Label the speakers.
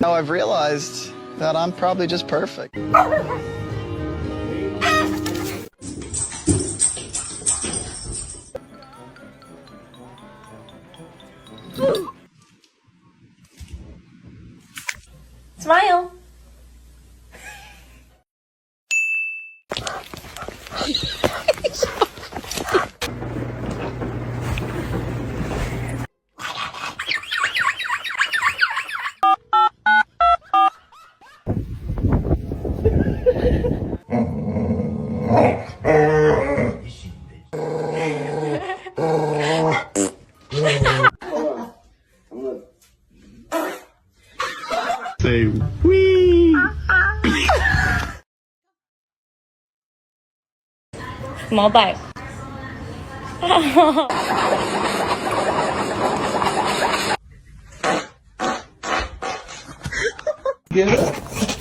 Speaker 1: Now I've realized that I'm probably just perfect.
Speaker 2: Smile.
Speaker 3: Say wee.
Speaker 2: Small bite.
Speaker 3: Get up.